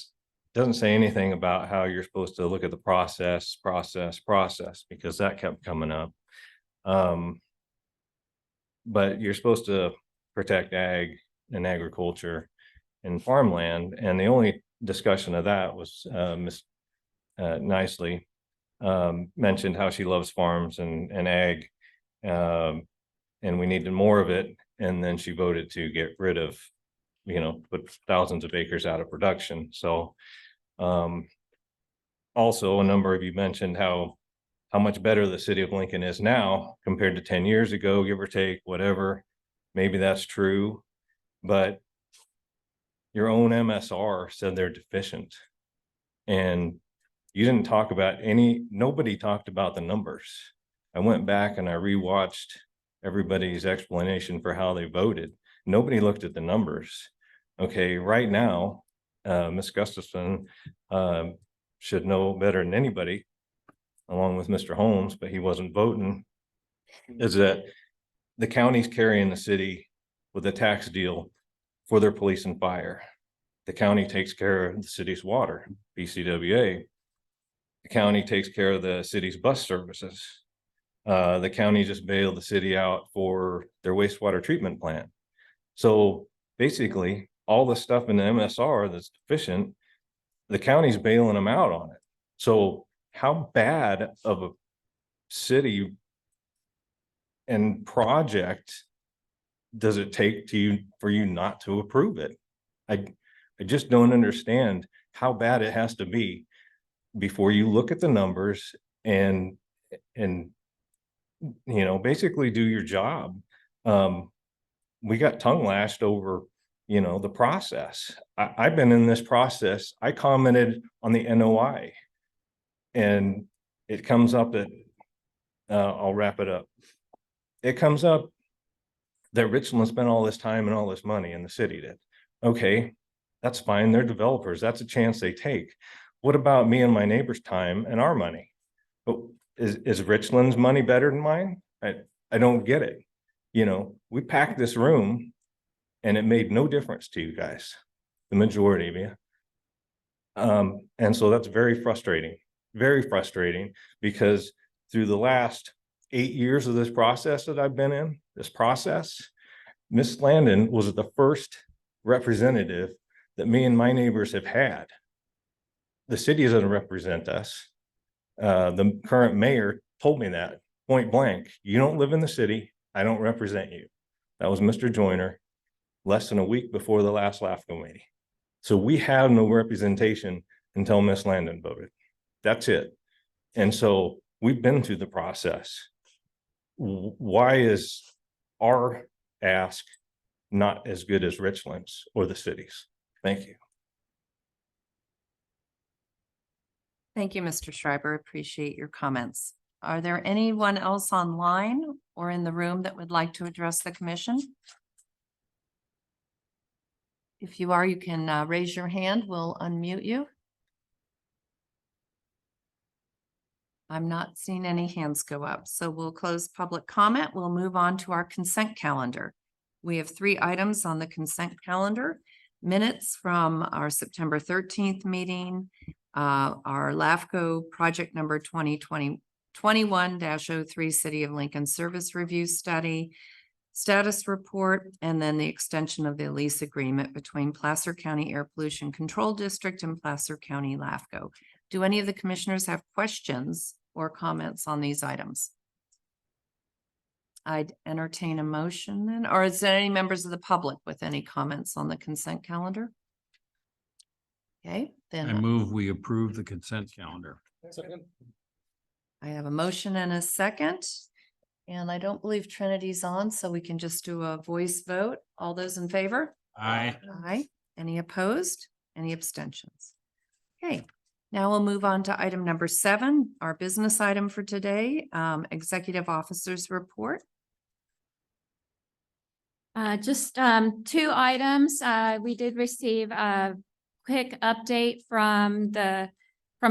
doesn't say anything about how you're supposed to look at the process, because that kept coming up. But you're supposed to protect ag and agriculture and farmland. And the only discussion of that was Ms. Nicely mentioned how she loves farms and ag, and we needed more of it. And then she voted to get rid of, put thousands of acres out of production. So also a number of you mentioned how much better the city of Lincoln is now compared to 10 years ago, give or take, whatever. Maybe that's true, but your own MSR said they're deficient. And you didn't talk about nobody talked about the numbers. I went back and I rewatched everybody's explanation for how they voted. Nobody looked at the numbers. Okay, right now, Ms. Gustafson should know better than anybody, along with Mr. Holmes, but he wasn't voting, is that the county's carrying the city with a tax deal for their police and fire. The county takes care of the city's water, BCWA. The county takes care of the city's bus services. The county just bailed the city out for their wastewater treatment plant. So basically, all the stuff in the MSR that's deficient, the county's bailing them out on it. So how bad of a city and project does it take for you not to approve it? I just don't understand how bad it has to be before you look at the numbers and basically do your job. We got tongue lashed over the process. I've been in this process. I commented on the NOI, and it comes up that I'll wrap it up. it comes up that Richland spent all this time and all this money and the city did. Okay, that's fine. They're developers. That's a chance they take. What about me and my neighbor's time and our money? But is Richland's money better than mine? I don't get it. You know, we packed this room and it made no difference to you guys, the majority of you. And so that's very frustrating because through the last 8 years of this process that I've been in, this process, Miss Landon was the first representative that me and my neighbors have had. The city doesn't represent us. The current mayor told me that point blank. You don't live in the city. I don't represent you. That was Mr. Joyner less than a week before the last LAFCO meeting. So we have no representation until Miss Landon voted. That's it. And so we've been through the process. Why is our ask not as good as Richland's or the city's? Thank you. Thank you, Mr. Schreiber. Appreciate your comments. Are there anyone else online or in the room that would like to address the commission? If you are, you can raise your hand. We'll unmute you. I'm not seeing any hands go up, so we'll close public comment. We'll move on to our consent calendar. We have 3 items on the consent calendar: minutes from our September 13th meeting, our LAFCO project number 2021-03 City of Lincoln Service Review Study, status report, and then the extension of the lease agreement between Placer County Air Pollution Control District and Placer County LAFCO. Do any of the commissioners have questions or comments on these items? I'd entertain a motion then, or is there any members of the public with any comments on the consent calendar? Okay, then I move we approve the consent calendar. I have a motion and a second. And I don't believe Trinity's on, so we can just do a voice vote. All those in favor? Aye. Aye. Any opposed? Any abstentions? Okay, now we'll move on to item number 7, our business item for today, executive officers report. Just 2 items. We did receive a quick update from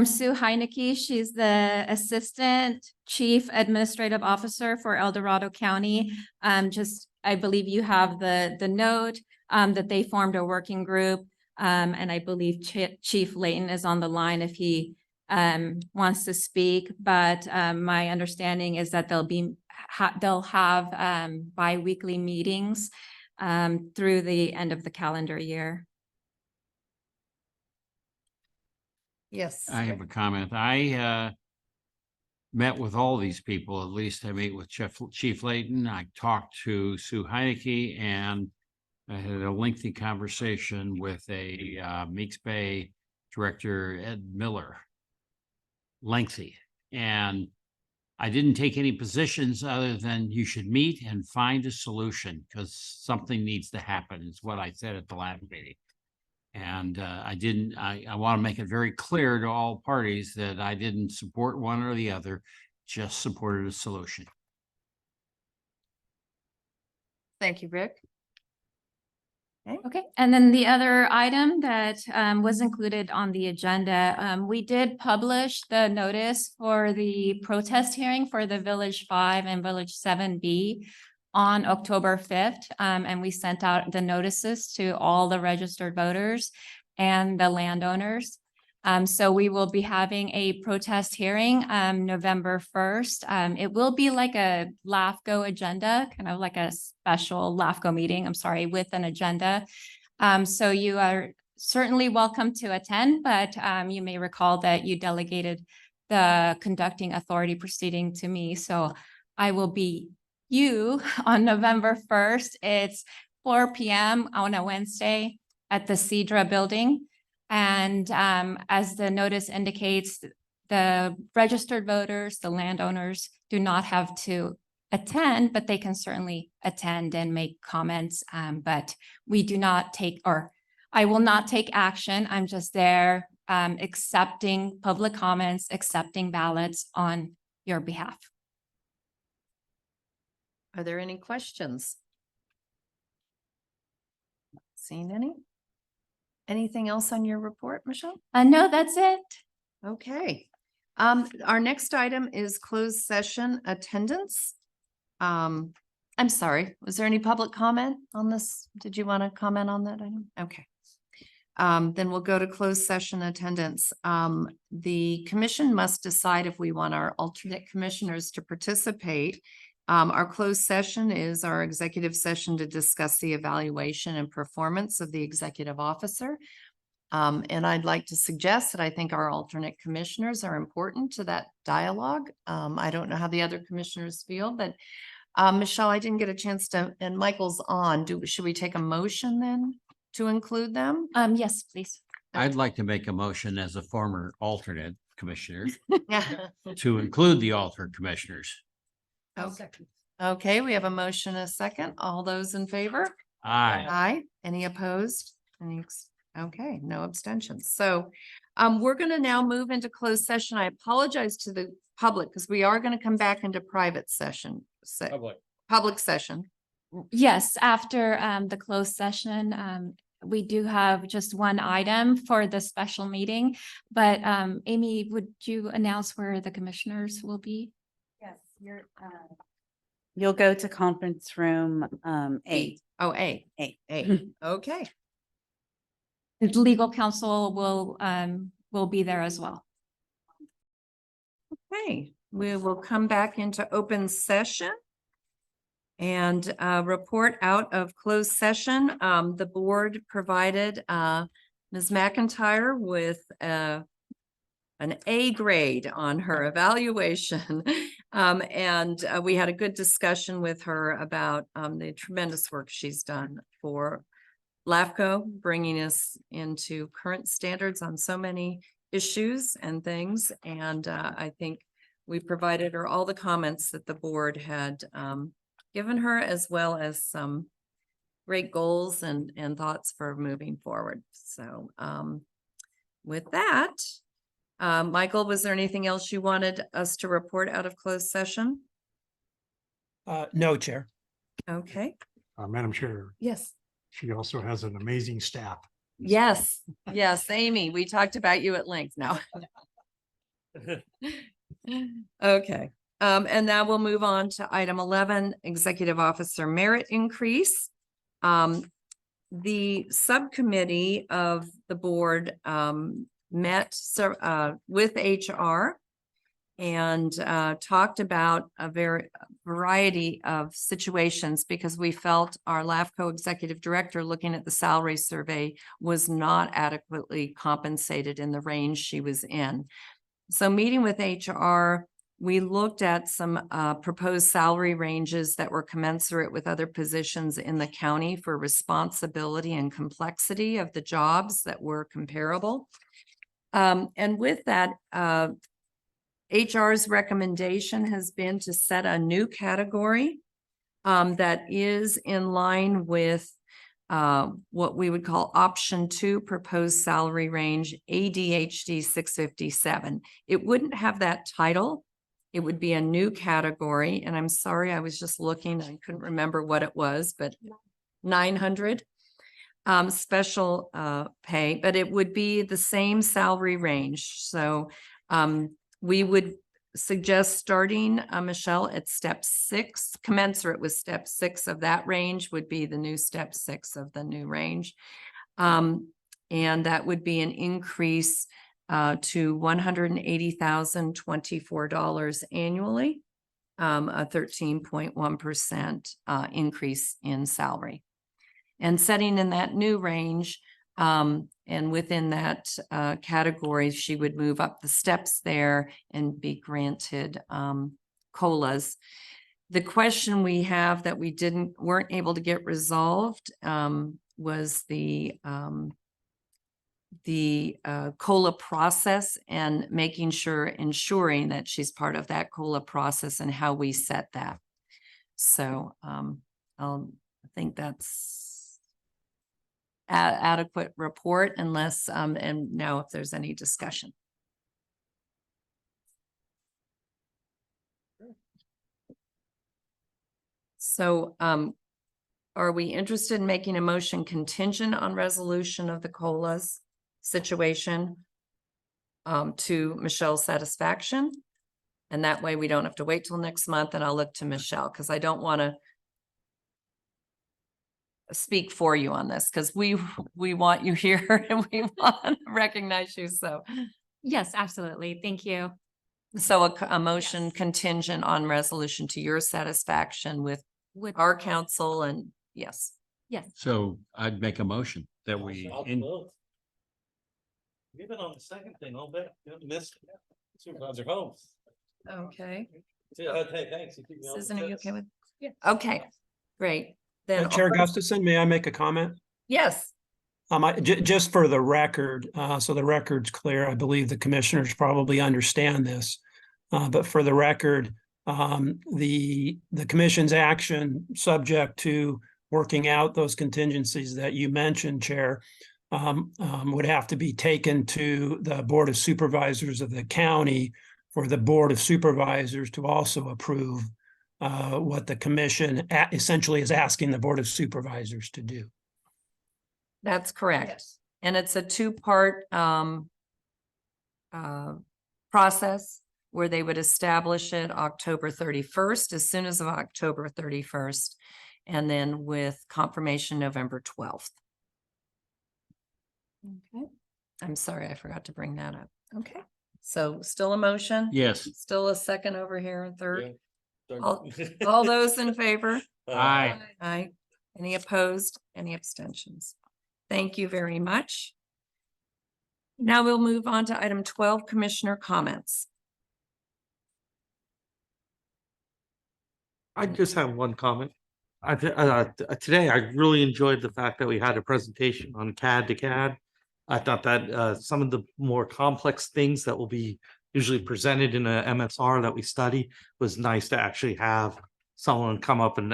Sue Heineke. She's the Assistant Chief Administrative Officer for El Dorado County. I believe you have the note that they formed a working group. And I believe Chief Layton is on the line if he wants to speak. But my understanding is that they'll have bi-weekly meetings through the end of the calendar year. Yes. I have a comment. I met with all these people. At least I meet with Chief Layton. I talked to Sue Heineke, and I had a lengthy conversation with a Meeks Bay Director, Ed Miller. Lengthy. And I didn't take any positions other than you should meet and find a solution because something needs to happen, is what I said at the last meeting. And I want to make it very clear to all parties that I didn't support one or the other, just supported a solution. Thank you, Rick. Okay, and then the other item that was included on the agenda, we did publish the notice for the protest hearing for the Village 5 and Village 7B on October 5th. And we sent out the notices to all the registered voters and the landowners. So we will be having a protest hearing November 1st. It will be like a LAFCO agenda, kind of like a special LAFCO meeting, with an agenda. So you are certainly welcome to attend, but you may recall that you delegated the conducting authority proceeding to me. So I will be you on November 1st. It's 4 p.m. on a Wednesday at the Cedra building. And as the notice indicates, the registered voters, the landowners do not have to attend, but they can certainly attend and make comments. But we do not take, or I will not take action. I'm just there accepting public comments, accepting ballots on your behalf. Are there any questions? Seeing any? Anything else on your report, Michelle? No, that's it. Okay. Our next item is closed session attendance. I'm sorry, was there any public comment on this? Did you want to comment on that item? Okay. Then we'll go to closed session attendance. The commission must decide if we want our alternate commissioners to participate. Our closed session is our executive session to discuss the evaluation and performance of the executive officer. And I'd like to suggest that I think our alternate commissioners are important to that dialogue. I don't know how the other commissioners feel, but Michelle, I didn't get a chance to, and Michael's on. Should we take a motion then to include them? Yes, please. I'd like to make a motion as a former alternate commissioner Yeah. to include the alternate commissioners. Okay, we have a motion, a second. All those in favor? Aye. Aye. Any opposed? Okay, no abstentions. So we're going to now move into closed session. I apologize to the public because we are going to come back into private session. Public session. Yes, after the closed session, we do have just one item for the special meeting. But Amy, would you announce where the commissioners will be? Yes, you'll go to conference room A. Oh, A. Okay. The legal counsel will be there as well. Okay, we will come back into open session and report out of closed session. The board provided Ms. McIntyre with an A grade on her evaluation. And we had a good discussion with her about the tremendous work she's done for LAFCO, bringing us into current standards on so many issues and things. And I think we provided her all the comments that the board had given her, as well as some great goals and thoughts for moving forward. So with that, Michael, was there anything else you wanted us to report out of closed session? No, Chair. Okay. Madam Chair, Yes. she also has an amazing staff. Yes. Yes, Amy, we talked about you at length now. Okay. And now we'll move on to item 11, executive officer merit increase. The subcommittee of the board met with HR and talked about a variety of situations, because we felt our LAFCO executive director, looking at the salary survey, was not adequately compensated in the range she was in. So meeting with HR, we looked at some proposed salary ranges that were commensurate with other positions in the county for responsibility and complexity of the jobs that were comparable. And with that, HR's recommendation has been to set a new category that is in line with what we would call option 2 proposed salary range, ADHD 657. It wouldn't have that title. It would be a new category. And I'm sorry, I was just looking, I couldn't remember what it was, but 900 special pay, but it would be the same salary range. So we would suggest starting, Michelle, at step 6, commensurate with step 6 of that range would be the new step 6 of the new range. And that would be an increase to $180,024 annually, a 13.1% increase in salary. And setting in that new range, and within that category, she would move up the steps there and be granted COLAs. The question we have that we weren't able to get resolved was the COLA process, and ensuring that she's part of that COLA process and how we set that. So I think that's adequate report, unless and now if there's any discussion. So, are we interested in making a motion contingent on resolution of the COLA's situation to Michelle's satisfaction? And that way we don't have to wait till next month, and I'll look to Michelle because I don't want to speak for you on this because we want you here and we want to recognize you. So, Yes, absolutely. Thank you. so a motion contingent on resolution to your satisfaction with our council and yes. Yes. So I'd make a motion that we, We've been on the second thing all day. You haven't missed Supervisor Holmes. Okay. Hey, thanks. You keep me on the Susan, are you fence. okay with? Yeah. Okay, great. Then. Chair all those- Gustafson, may I make a comment? Yes, Just for the record, so the record's clear, I believe the commissioners probably understand this. But for the record, the commission's action subject to working out those contingencies that you mentioned, Chair, would have to be taken to the Board of Supervisors of the county for the Board of Supervisors to also approve what the commission essentially is asking the Board of Supervisors to do. that's correct. And it's a two-part process where they would establish it October 31st, as soon as of October 31st, and then with confirmation November 12th. Okay, I'm sorry, I forgot to bring that up. Okay, so still a motion? yes. Still a second over here and third? Yeah. All those in favor? Aye. Aye. Any opposed? Any abstentions? Thank you very much. Now we'll move on to item 12, Commissioner comments. I just have one comment. Today, I really enjoyed the fact that we had a presentation on CAD to CAD. I thought that some of the more complex things that will be usually presented in a MSR that we study was nice to actually have someone come up and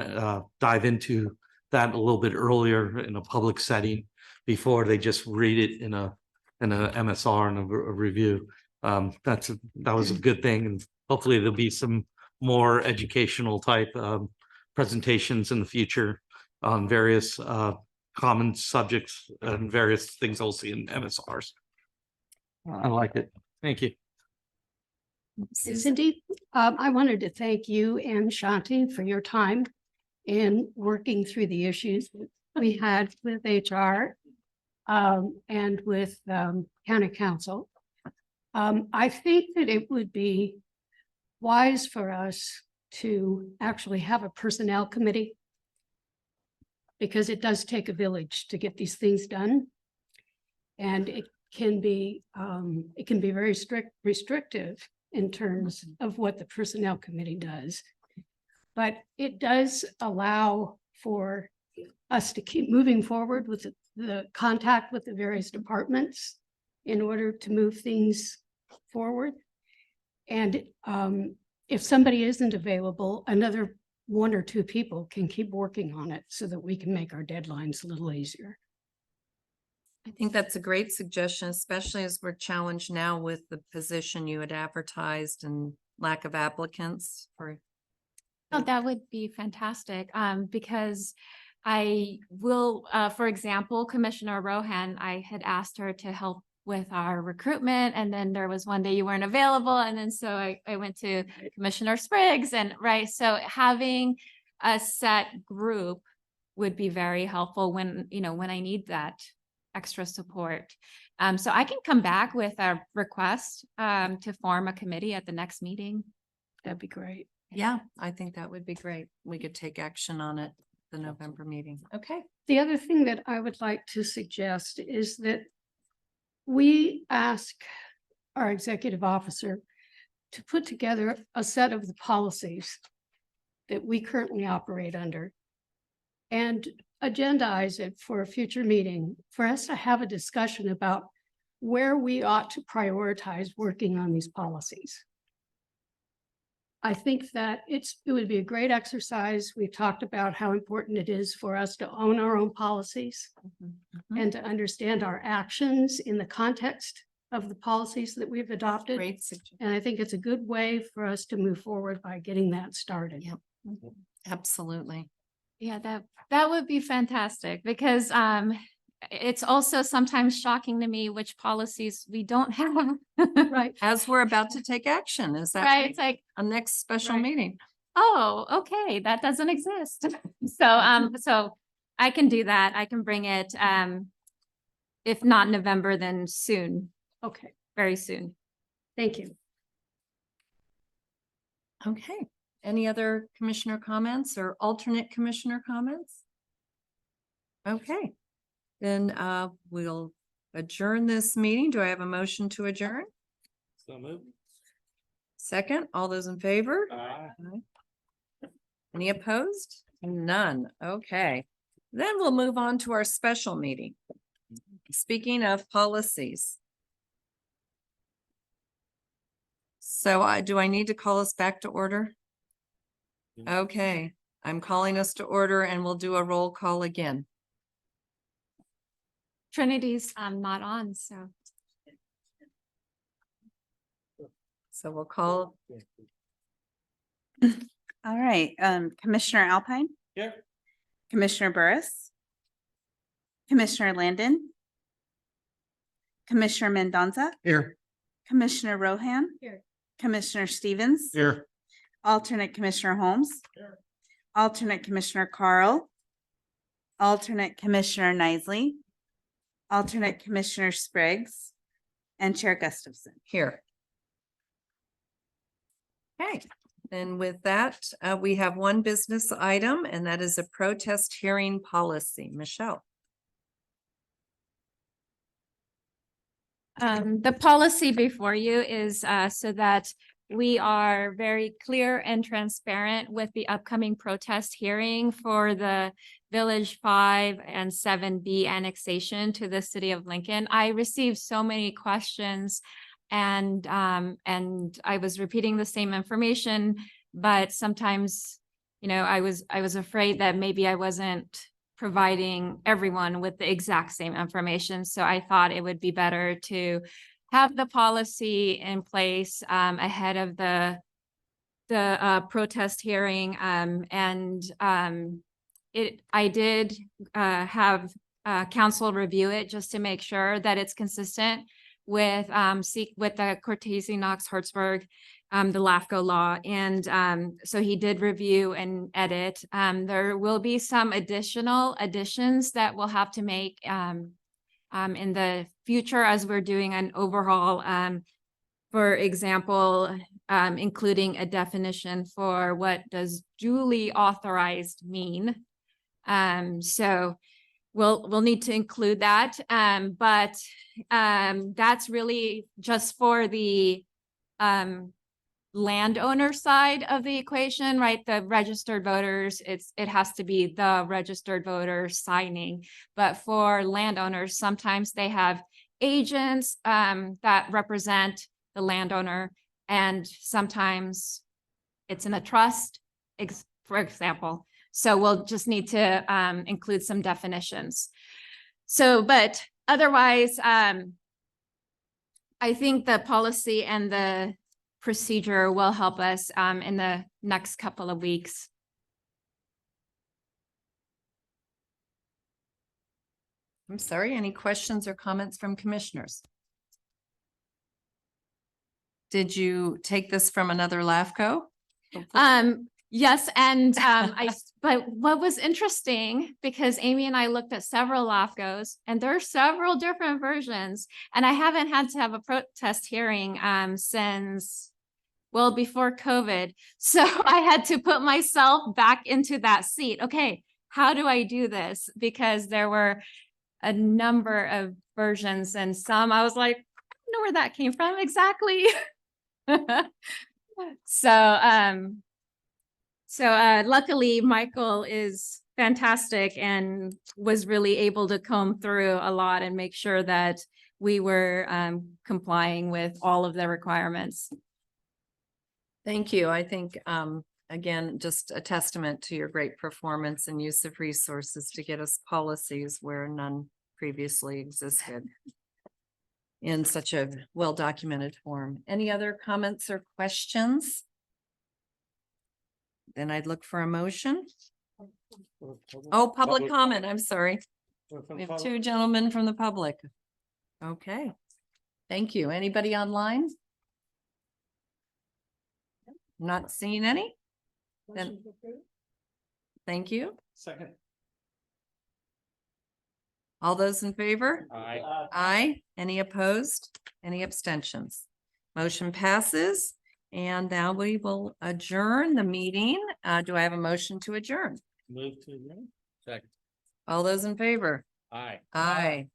dive into that a little bit earlier in a public setting before they just read it in a MSR and a review. That was a good thing, and hopefully there'll be some more educational type presentations in the future on various common subjects and various things I'll see in MSRs. I like it. Thank you. Cindy, I wanted to thank you and Shanti for your time in working through the issues we had with HR and with county council. I think that it would be wise for us to actually have a personnel committee because it does take a village to get these things done. And it can be very restrictive in terms of what the personnel committee does. But it does allow for us to keep moving forward with the contact with the various departments in order to move things forward. And if somebody isn't available, another one or two people can keep working on it so that we can make our deadlines a little easier. I think that's a great suggestion, especially as we're challenged now with the position you had advertised and lack of applicants for. Oh, that would be fantastic. Because I will, for example, Commissioner Rohan, I had asked her to help with our recruitment, and then there was one day you weren't available, and then so I went to Commissioner Spriggs, and right, so having a set group would be very helpful when, when I need that extra support. So I can come back with a request to form a committee at the next meeting. That'd be great. Yeah, I think that would be great. We could take action on it, the November meeting. Okay. The other thing that I would like to suggest is that we ask our executive officer to put together a set of the policies that we currently operate under and agendize it for a future meeting for us to have a discussion about where we ought to prioritize working on these policies. I think that it would be a great exercise. We've talked about how important it is for us to own our own policies and to understand our actions in the context of the policies that we've adopted. Great suggestion. And I think it's a good way for us to move forward by getting that started. Yep. Absolutely. Yeah, that would be fantastic because it's also sometimes shocking to me which policies we don't have. Right. As we're about to take action, is that Right, it's like, a next special Right. meeting? oh, okay, that doesn't exist. So I can do that. I can bring it, if not November, then soon, Okay, very soon. thank you. Okay. Any other commissioner comments or alternate commissioner comments? Okay, then we'll adjourn this meeting. Do I have a motion to adjourn? So move. Second, all those in favor? Aye. Any opposed? None. Okay. Then we'll move on to our special meeting. Speaking of policies. So do I need to call us back to order? Okay, I'm calling us to order and we'll do a roll call again. Trinity's not on, so. So we'll call. All right, Commissioner Alpine, Here. Commissioner Burris, Commissioner Landon, Commissioner Mendonça, Here. Commissioner Rohan, Here. Commissioner Stevens, Here. alternate Commissioner Holmes, alternate Commissioner Carl, alternate Commissioner Nisley, alternate Commissioner Spriggs, and Chair Gustafson. Here. Okay, and with that, we have one business item, and that is a protest hearing policy. Michelle. The policy before you is so that we are very clear and transparent with the upcoming protest hearing for the Village 5 and 7B annexation to the city of Lincoln. I received so many questions and I was repeating the same information, but sometimes, you know, I was afraid that maybe I wasn't providing everyone with the exact same information. So I thought it would be better to have the policy in place ahead of the protest hearing. I did have council review it just to make sure that it's consistent with the Cortese Knox Hertzberg, the LAFCO law. And so he did review and edit. There will be some additional additions that we'll have to make in the future as we're doing an overhaul. For example, including a definition for what does duly authorized mean. So we'll need to include that. But that's really just for the landowner side of the equation, right? The registered voters, it has to be the registered voter signing. But for landowners, sometimes they have agents that represent the landowner, and sometimes it's in a trust, for example. So we'll just need to include some definitions. So, but otherwise, I think the policy and the procedure will help us in the next couple of weeks. I'm sorry, any questions or comments from commissioners? Did you take this from another LAFCO? Yes, and but what was interesting, because Amy and I looked at several LAFCOs, and there are several different versions, and I haven't had to have a protest hearing since, well, before COVID. So I had to put myself back into that seat. Okay, how do I do this? Because there were a number of versions, and some I was like, I don't know where that came from exactly. So luckily Michael is fantastic and was really able to comb through a lot and make sure that we were complying with all of the requirements. Thank you. I think, again, just a testament to your great performance and use of resources to get us policies where none previously existed in such a well-documented form. Any other comments or questions? then I'd look for a motion. Oh, public comment, I'm sorry. We have two gentlemen from the public. Okay. Thank you. Anybody online? Not seeing any? Then, thank you. Second. All those in favor? Aye. Aye. Any opposed? Any abstentions? Motion passes. And now we will adjourn the meeting. Do I have a motion to adjourn? Move to adjourn. Second. All those in favor? Aye. Aye.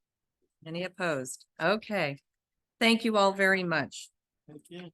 Any opposed? Okay. Thank you all very much. Thank you.